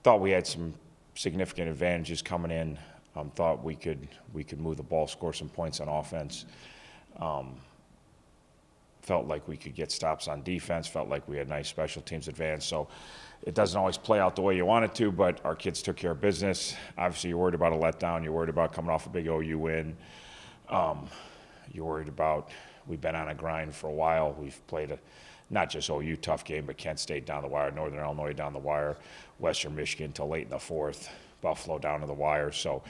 thought we had some significant advantages coming in. Thought we could move the ball, score some points on offense. Felt like we could get stops on defense. Felt like we had nice special teams advance. So it doesn't always play out the way you want it to, but our kids took care of business. Obviously, you're worried about a letdown. You're worried about coming off a big OU win. You're worried about, we've been on a grind for a while. We've played not just OU tough game, but Kent State down the wire, Northern Illinois down the wire, Western Michigan till late in the fourth, Buffalo down to the wire. So,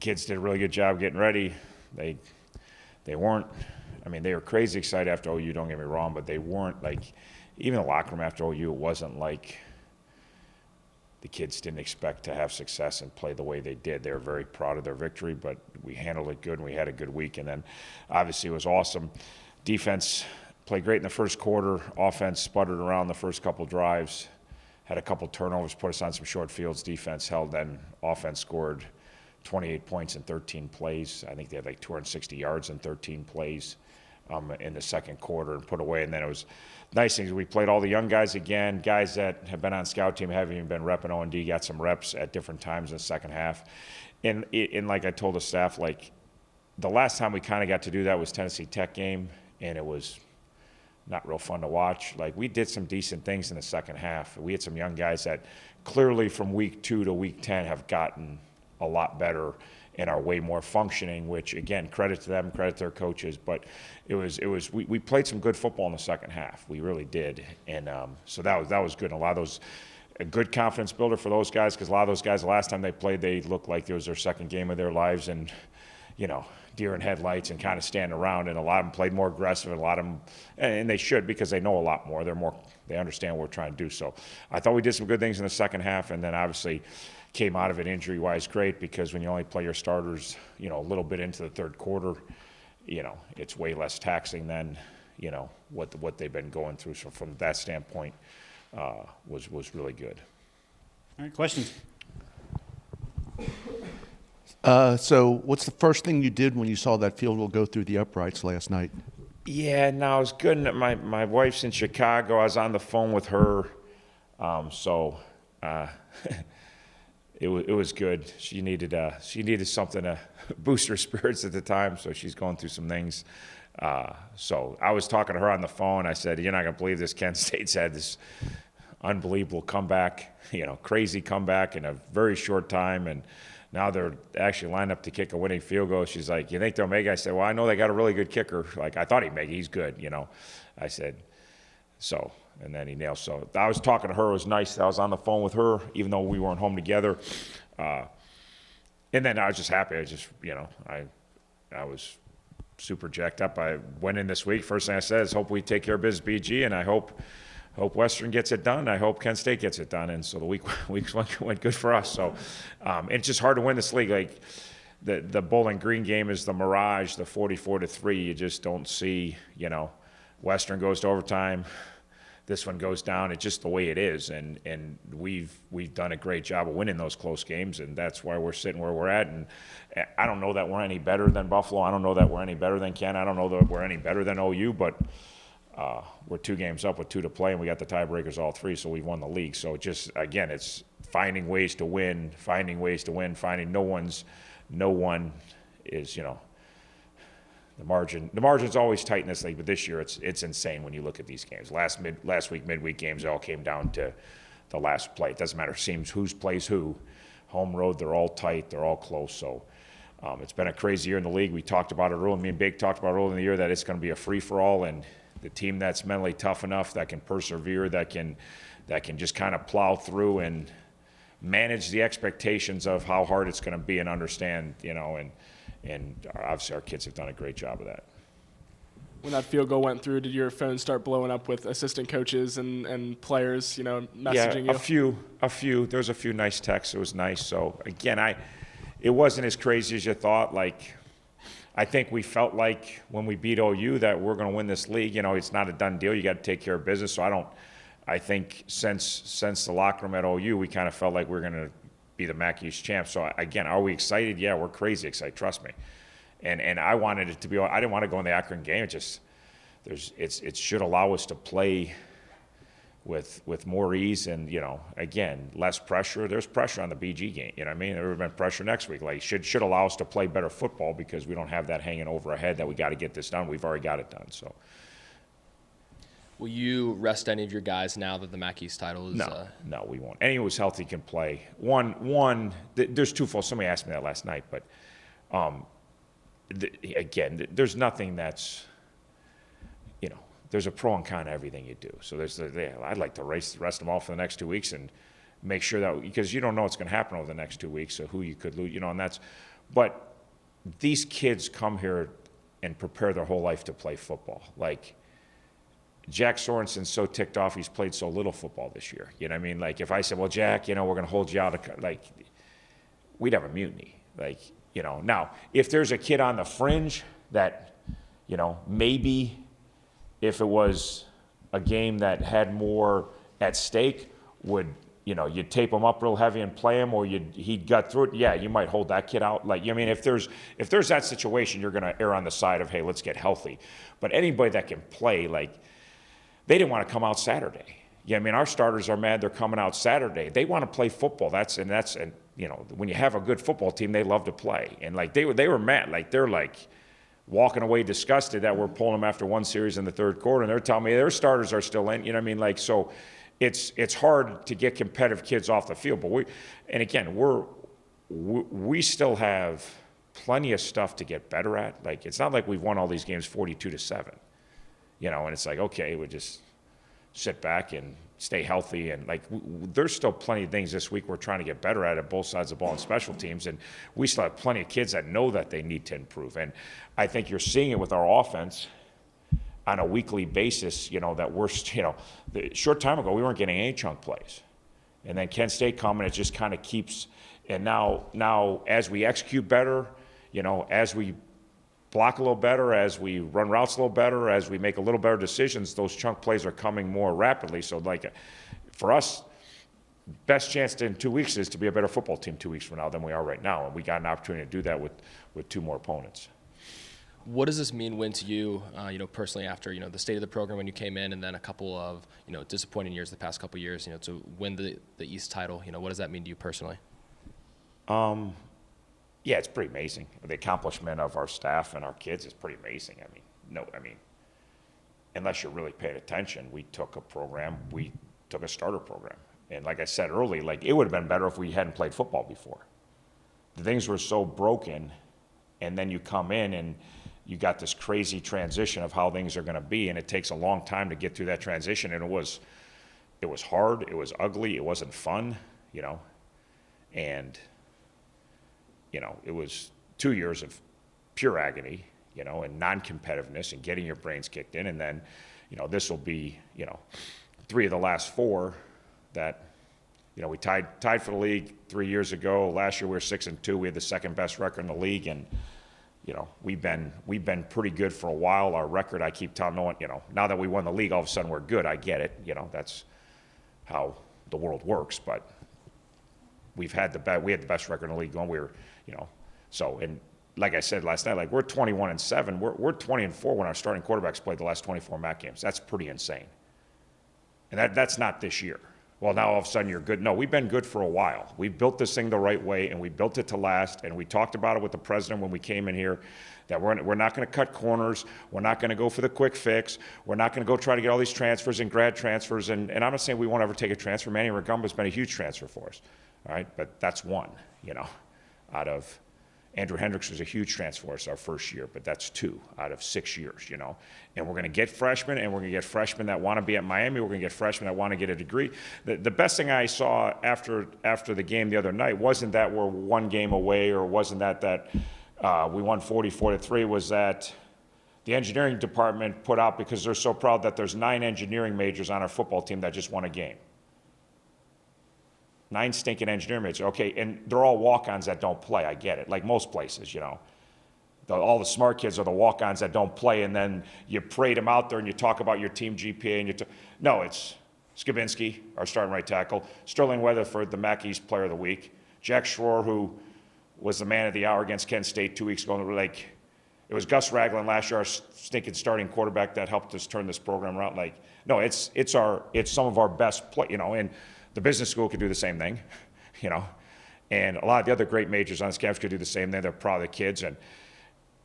kids did a really good job getting ready. They weren't, they were crazy excited after OU, don't get me wrong, but they weren't like, even the locker room after OU, it wasn't like the kids didn't expect to have success and play the way they did. They were very proud of their victory, but we handled it good and we had a good week. And then obviously it was awesome. Defense played great in the first quarter. Offense sputtered around the first couple drives, had a couple turnovers, put us on some short fields. Defense held, then offense scored 28 points in 13 plays. I think they had like 260 yards in 13 plays in the second quarter and put away. And then it was nice things. We played all the young guys again, guys that have been on scout team, haven't even been repping O&D, got some reps at different times in the second half. And like I told the staff, like the last time we kind of got to do that was Tennessee Tech game, and it was not real fun to watch. Like we did some decent things in the second half. We had some young guys that clearly from week 2 to week 10 have gotten a lot better and are way more functioning, which again, credit to them, credit to their coaches. But we played some good football in the second half. We really did. And so that was good. And a lot of those, a good confidence builder for those guys, because a lot of those guys, the last time they played, they looked like it was their second game of their lives, and deer in headlights and kind of stand around. And a lot of them played more aggressive, and a lot of them, and they should, because they know a lot more. They understand what we're trying to do. So I thought we did some good things in the second half, and then obviously came out of it injury-wise great, because when you only play your starters, a little bit into the third quarter, it's way less taxing than, what they've been going through. So from that standpoint, was really good. All right, questions? So what's the first thing you did when you saw that field goal go through the uprights last night? Yeah, no, it was good. My wife's in Chicago. I was on the phone with her, It was good. She needed something to boost her spirits at the time, so she's going through some things. So I was talking to her on the phone. I said, "You're not gonna believe this. Kent State's had this unbelievable comeback, crazy comeback in a very short time, and now they're actually lined up to kick a winning field goal." She's like, "You think they'll make it?" I said, "Well, I know they got a really good kicker. Like I thought he'd make it. He's good, I said, so. And then he nailed. So I was talking to her. It was nice. I was on the phone with her, even though we weren't home together. And then I was just happy. I was super jacked up. I went in this week. First thing I said is, hope we take care of business, BG, and I hope Western gets it done. I hope Kent State gets it done. And so the weeks went good for us. So it's just hard to win this league. Like the Bowling Green game is the mirage, the 44-3. You just don't see. Western goes to overtime. This one goes down. It's just the way it is, and we've done a great job of winning those close games, and that's why we're sitting where we're at. And I don't know that we're any better than Buffalo. I don't know that we're any better than Kent. I don't know that we're any better than OU, but we're 2 games up with 2 to play, and we got the tiebreakers all 3, so we've won the league. So just again, it's finding ways to win, finding no one is The margin's always tight in this league, but this year it's insane when you look at these games. Last week, midweek games, it all came down to the last play. It doesn't matter, seems who's plays who. Home road, they're all tight, they're all close. So it's been a crazy year in the league. We talked about it early. Me and Big talked about it early in the year that it's going to be a free-for-all, and the team that's mentally tough enough, that can persevere, that can just kind of plow through and manage the expectations of how hard it's going to be and understand, and obviously our kids have done a great job of that. When that field goal went through, did your phone start blowing up with assistant coaches and players, messaging you? A few. There was a few nice texts. It was nice. So again, it wasn't as crazy as you thought. Like, I think we felt like when we beat OU that we're going to win this league. It's not a done deal. You got to take care of business. So I think since the locker room at OU, we kind of felt like we were going to be the MAC East champs. So again, are we excited? Yeah, we're crazy excited. Trust me. And I wanted it to be. I didn't want to go in the Akron game. It should allow us to play with more ease and, again, less pressure. There's pressure on the BG game. You know what I mean? There would have been pressure next week. Like, should allow us to play better football because we don't have that hanging over our head that we got to get this done. We've already got it done. So. Will you rest any of your guys now that the MAC East title is? No, we won't. Anyone who's healthy can play. There's twofold. Somebody asked me that last night, but again, there's nothing that's, there's a pro and con to everything you do. So I'd like to rest them all for the next 2 weeks and make sure that, because you don't know what's going to happen over the next 2 weeks, so who you could lose, but these kids come here and prepare their whole life to play football. Like, Jack Sorensen's so ticked off he's played so little football this year. You know what I mean? Like, if I said, well, Jack, we're going to hold you out, like, we'd have a mutiny. Like, now, if there's a kid on the fringe that, maybe if it was a game that had more at stake, you'd tape him up real heavy and play him, or he'd gut through it, yeah, you might hold that kid out. Like, if there's that situation, you're going to err on the side of, hey, let's get healthy. But anybody that can play, like, they didn't want to come out Saturday. Yeah, our starters are mad they're coming out Saturday. They want to play football. That's when you have a good football team, they love to play. And like they were mad. Like, they're like walking away disgusted that we're pulling them after one series in the third quarter, and they're telling me their starters are still in. You know what I mean? Like, so it's hard to get competitive kids off the field. But we still have plenty of stuff to get better at. Like, it's not like we've won all these games 42-7. And it's like, okay, we just sit back and stay healthy. And, like, there's still plenty of things this week we're trying to get better at both sides of the ball and special teams. And we still have plenty of kids that know that they need to improve. And I think you're seeing it with our offense on a weekly basis, that we're, the short time ago, we weren't getting any chunk plays. And then Kent State coming, it just kind of keeps, and now as we execute better, as we block a little better, as we run routes a little better, as we make a little better decisions, those chunk plays are coming more rapidly. So, like, for us, best chance in 2 weeks is to be a better football team 2 weeks from now than we are right now. And we got an opportunity to do that with two more opponents. What does this mean to you, personally, after, the state of the program when you came in, and then a couple of, disappointing years the past couple of years, to win the East title? What does that mean to you personally? Yeah, it's pretty amazing. The accomplishment of our staff and our kids is pretty amazing. Unless you're really paying attention, we took a starter program. And like I said early, like, it would have been better if we hadn't played football before. The things were so broken, and then you come in and you got this crazy transition of how things are going to be, and it takes a long time to get through that transition. And it was hard, it was ugly, it wasn't fun, and it was 2 years of pure agony, and non-competitiveness and getting your brains kicked in. And then, this will be, 3 of the last 4 that, we tied for the league 3 years ago. Last year we were 6-2. We had the second best record in the league, and we've been pretty good for a while. Our record, I keep telling no one, now that we won the league, all of a sudden we're good. I get it. That's how the world works. But we had the best record in the league going. We were, so, and like I said last night, like, we're 21-7. We're 20-4 when our starting quarterbacks played the last 24 MAC games. That's pretty insane. And that's not this year. Well, now all of a sudden you're good. No, we've been good for a while. We built this thing the right way, and we built it to last. And we talked about it with the president when we came in here, that we're not going to cut corners. We're not going to go for the quick fix. We're not going to go try to get all these transfers and grad transfers. And I'm not saying we won't ever take a transfer. Manny Rugumba's been a huge transfer for us. All right, but that's one, out of Andrew Hendricks was a huge transfer for us our first year, but that's 2 out of 6 years, And we're going to get freshmen, and we're going to get freshmen that want to be at Miami. We're going to get freshmen that want to get a degree. The best thing I saw after the game the other night wasn't that we're 1 game away, or wasn't that we won 44-3, was that the engineering department put out, because they're so proud that there's 9 engineering majors on our football team that just won a game. 9 stinking engineering majors. Okay, and they're all walk-ons that don't play. I get it. Like most places, all the smart kids are the walk-ons that don't play, and then you parade them out there and you talk about your team GPA. And no, it's Skabinski, our starting right tackle, Sterling Weatherford, the MAC East Player of the Week, Jack Schroer, who was the man of the hour against Kent State 2 weeks ago. Like, it was Gus Ragland last year, our stinking starting quarterback, that helped us turn this program around. Like, no, it's some of our best play, you know, and the business school could do the same thing, you know, and a lot of the other great majors on this campus could do the same thing. They're proud of the kids, and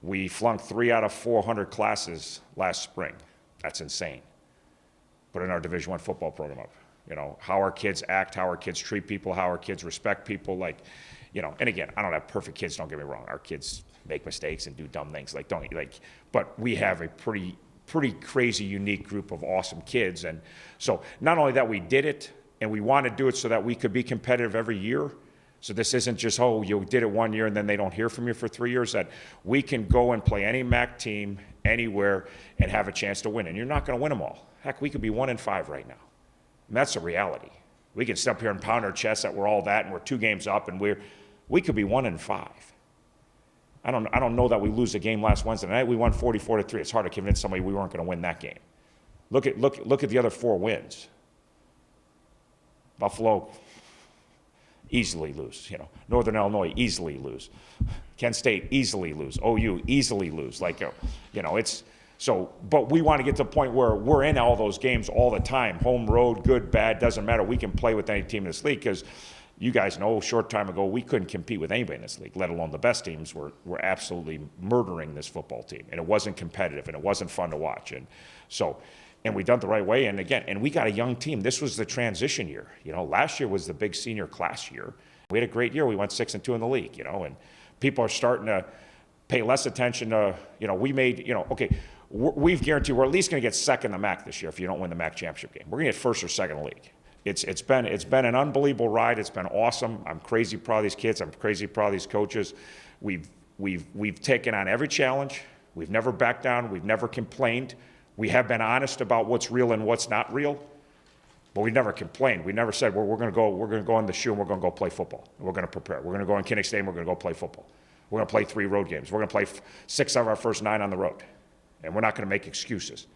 we flunked 3 out of 400 classes last spring. That's insane. Putting our Division I football program up. You know, how our kids act, how our kids treat people, how our kids respect people. Like, you know, and again, I don't have perfect kids, don't get me wrong. Our kids make mistakes and do dumb things. But we have a pretty crazy, unique group of awesome kids. And so not only that we did it, and we want to do it so that we could be competitive every year. So this isn't just, oh, you did it 1 year and then they don't hear from you for 3 years, that we can go and play any MAC team anywhere and have a chance to win. And you're not going to win them all. Heck, we could be 1-5 right now. And that's a reality. We can sit up here and pound our chests that we're all that and we're 2 games up and we could be 1-5. I don't know that we lose a game last Wednesday night. We won 44-3. It's hard to convince somebody we weren't going to win that game. Look at the other 4 wins. Buffalo, easily lose. You know, Northern Illinois, easily lose. Kent State, easily lose. OU, easily lose. Like, you know, it's so. But we want to get to the point where we're in all those games all the time. Home, road, good, bad, doesn't matter. We can play with any team in this league because you guys know a short time ago we couldn't compete with anybody in this league, let alone the best teams. Were absolutely murdering this football team, and it wasn't competitive, and it wasn't fun to watch. And so. And we done it the right way. And again, and we got a young team. This was the transition year. You know, last year was the big senior class year. We had a great year. We went 6-2 in the league, you know, and people are starting to pay less attention to, you know, we made, you know, okay, we've guaranteed we're at least going to get second in the MAC this year if you don't win the MAC championship game. We're going to get first or second in the league. It's been an unbelievable ride. It's been awesome. I'm crazy proud of these kids. I'm crazy proud of these coaches. We've taken on every challenge. We've never backed down. We've never complained. We have been honest about what's real and what's not real, but we never complained. We never said, well, we're going to go in the shoe and we're going to go play football. We're going to prepare. We're going to go in Kinnick Stadium. We're going to go play football. We're going to play 3 road games. We're going to play 6 of our first 9 on the road, and we're not going to make excuses.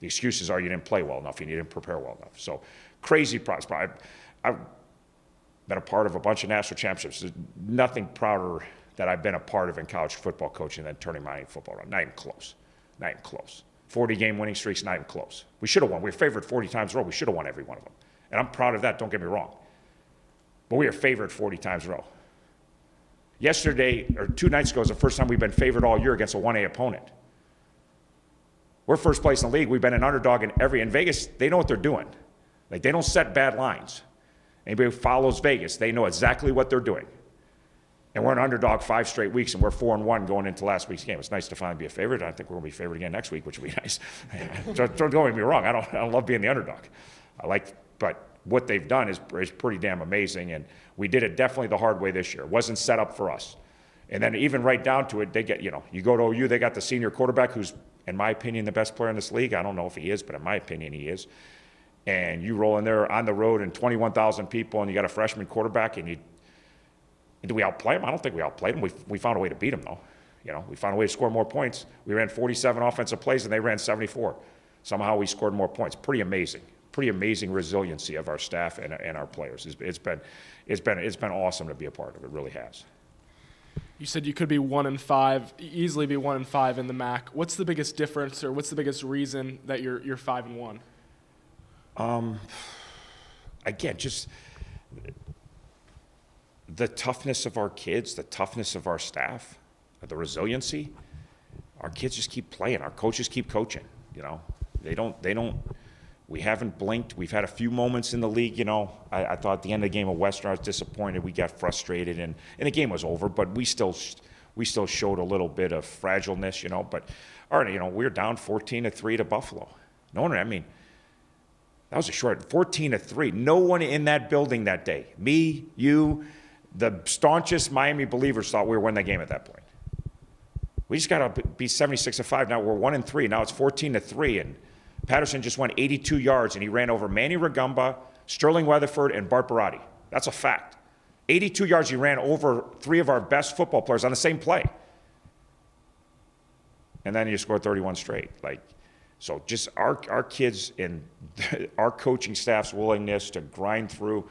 The excuses are you didn't play well enough, you didn't prepare well enough. So crazy prospect. I've been a part of a bunch of national championships. There's nothing prouder that I've been a part of in college football coaching than turning my football around. Not even close. Not even close. 40-game winning streaks, not even close. We should have won. We were favored 40 times in a row. We should have won every one of them. And I'm proud of that, don't get me wrong. But we were favored 40 times in a row. Yesterday, or 2 nights ago, is the first time we've been favored all year against a 1A opponent. We're first place in the league. We've been an underdog in Vegas, they know what they're doing. Like, they don't set bad lines. Anybody who follows Vegas, they know exactly what they're doing. And we're an underdog 5 straight weeks, and we're 4-1 going into last week's game. It's nice to finally be a favorite. I think we're going to be favored again next week, which would be nice. Don't get me wrong. I don't love being the underdog. But what they've done is pretty damn amazing, and we did it definitely the hard way this year. It wasn't set up for us. And then even right down to it, they get, you know, you go to OU, they got the senior quarterback who's, in my opinion, the best player in this league. I don't know if he is, but in my opinion, he is. And you roll in there on the road and 21,000 people, and you got a freshman quarterback, and do we outplay them? I don't think we outplayed them. We found a way to beat them, though. You know, we found a way to score more points. We ran 47 offensive plays, and they ran 74. Somehow we scored more points. Pretty amazing resiliency of our staff and our players. It's been awesome to be a part of. It really has. You said you could be 1-5, easily be 1-5 in the MAC. What's the biggest difference, or what's the biggest reason that you're 5-1? Again, just the toughness of our kids, the toughness of our staff, the resiliency. Our kids just keep playing. Our coaches keep coaching. You know, they don't. We haven't blinked. We've had a few moments in the league. You know, I thought at the end of the game of Western, I was disappointed. We got frustrated, and the game was over. But we still showed a little bit of fragileness. You know, but all right, you know, we were down 14-3 to Buffalo. No one. I mean, that was a short 14-3. No one in that building that day. Me, you. The staunchest Miami believers thought we were winning that game at that point. We just got to be 76-5. Now we're 1-3. Now it's 14-3, and Patterson just went 82 yards, and he ran over Manny Ragumba, Sterling Weatherford, and Bart Baratti. That's a fact. 82 yards, he ran over 3 of our best football players on the same play. And then he scored 31 straight. So just our kids and our coaching staff's willingness to grind through.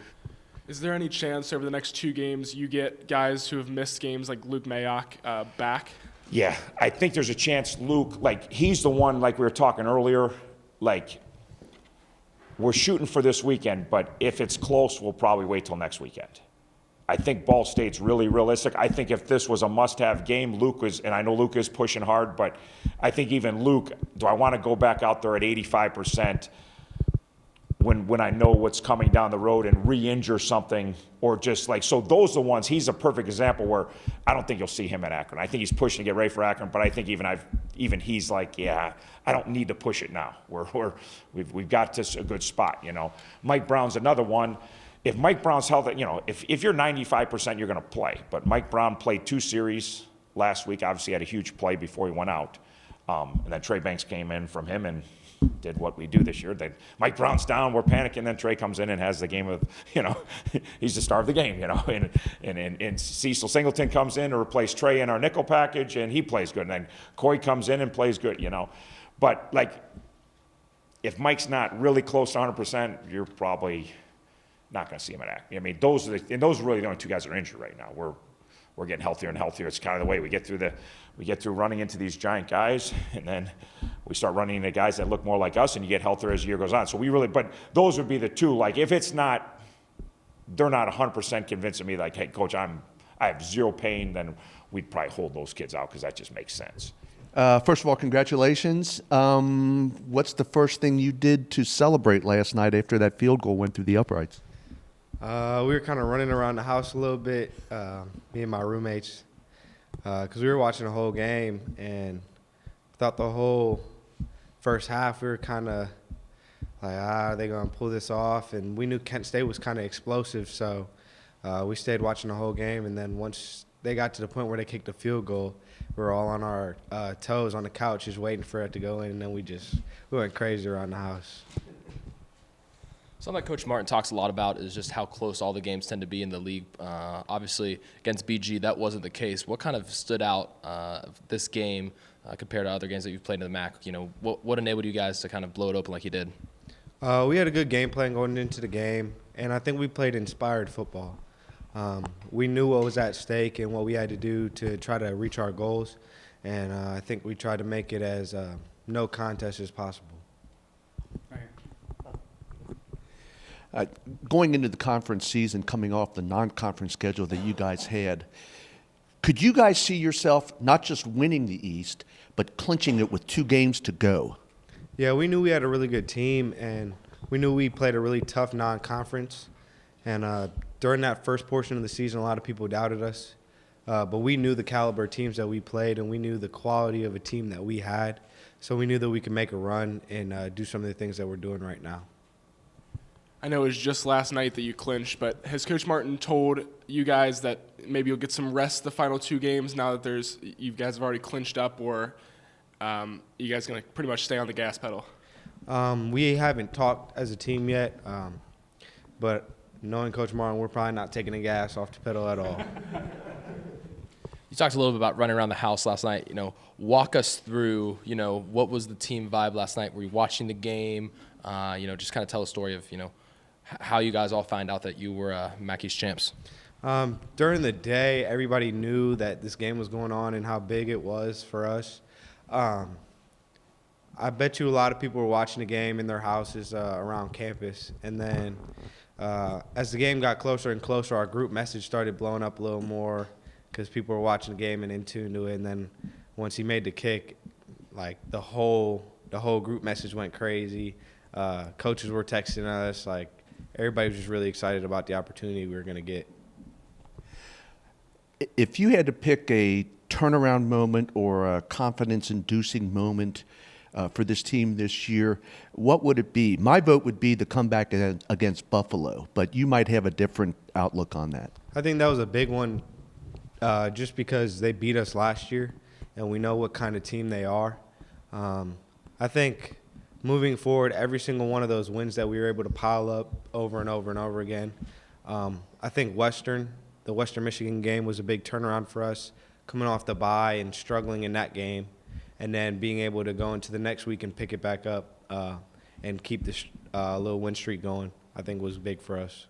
Is there any chance over the next 2 games you get guys who have missed games like Luke Mayock back? Yeah, I think there's a chance Luke, like, he's the one, like we were talking earlier, like, we're shooting for this weekend, but if it's close, we'll probably wait till next weekend. I think Ball State's really realistic. I think if this was a must-have game, Luke was, and I know Luke is pushing hard, but I think even Luke, do I want to go back out there at 85% when I know what's coming down the road and re-injure something, or just like, so those are the ones, he's a perfect example where I don't think you'll see him at Akron. I think he's pushing to get ready for Akron, but I think even he's like, yeah, I don't need to push it now. We've got this a good spot, you know. Mike Brown's another one. If Mike Brown's healthy, you know, if you're 95%, you're going to play. But Mike Brown played 2 series last week, obviously had a huge play before he went out. And then Trey Banks came in from him and did what we do this year. Mike Brown's down, we're panicking, then Trey comes in and has the game of, you know, he's the star of the game, you know. And Cecil Singleton comes in to replace Trey in our nickel package, and he plays good. And then Corey comes in and plays good, you know. But, like, if Mike's not really close to 100%, you're probably not going to see him at Akron. I mean, those are really the only 2 guys that are injured right now. We're getting healthier and healthier. It's kind of the way we get through running into these giant guys, and then we start running into guys that look more like us, and you get healthier as the year goes on. So but those would be the 2. Like, if it's not, they're not 100% convincing me, like, hey, coach, I have 0 pain, then we'd probably hold those kids out because that just makes sense. First of all, congratulations. What's the first thing you did to celebrate last night after that field goal went through the uprights? We were kind of running around the house a little bit, me and my roommates, because we were watching the whole game, and thought the whole first half we were kind of like, are they going to pull this off? And we knew Kent State was kind of explosive, so we stayed watching the whole game. And then once they got to the point where they kicked the field goal, we were all on our toes on the couch just waiting for it to go in, and then we went crazy around the house. Something that Coach Martin talks a lot about is just how close all the games tend to be in the league. Obviously, against BG, that wasn't the case. What kind of stood out this game compared to other games that you've played in the MAC? You know, what enabled you guys to kind of blow it open like you did? We had a good game plan going into the game, and I think we played inspired football. We knew what was at stake and what we had to do to try to reach our goals, and I think we tried to make it as no contest as possible. Going into the conference season, coming off the non-conference schedule that you guys had, could you guys see yourself not just winning the East, but clinching it with 2 games to go? Yeah, we knew we had a really good team, and we knew we played a really tough non-conference. And during that first portion of the season, a lot of people doubted us. But we knew the caliber of teams that we played, and we knew the quality of a team that we had. So we knew that we could make a run and do some of the things that we're doing right now. I know it was just last night that you clinched, but has Coach Martin told you guys that maybe you'll get some rest the final 2 games now that you guys have already clinched up, or you guys going to pretty much stay on the gas pedal? We haven't talked as a team yet, but knowing Coach Martin, we're probably not taking the gas off the pedal at all. You talked a little bit about running around the house last night. You know, walk us through, you know, what was the team vibe last night? Were you watching the game? You know, just kind of tell a story of, you know, how you guys all find out that you were MAC East champs. During the day, everybody knew that this game was going on and how big it was for us. I bet you a lot of people were watching the game in their houses around campus. And then as the game got closer and closer, our group message started blowing up a little more because people were watching the game and in tune to it. And then once he made the kick, like the whole group message went crazy. Coaches were texting us. Like, everybody was just really excited about the opportunity we were going to get. If you had to pick a turnaround moment or a confidence-inducing moment for this team this year, what would it be? My vote would be the comeback against Buffalo, but you might have a different outlook on that. I think that was a big one just because they beat us last year, and we know what kind of team they are. I think moving forward, every single one of those wins that we were able to pile up over and over and over again, I think the Western Michigan game was a big turnaround for us, coming off the bye and struggling in that game, and then being able to go into the next week and pick it back up and keep this little win streak going, I think was big for us.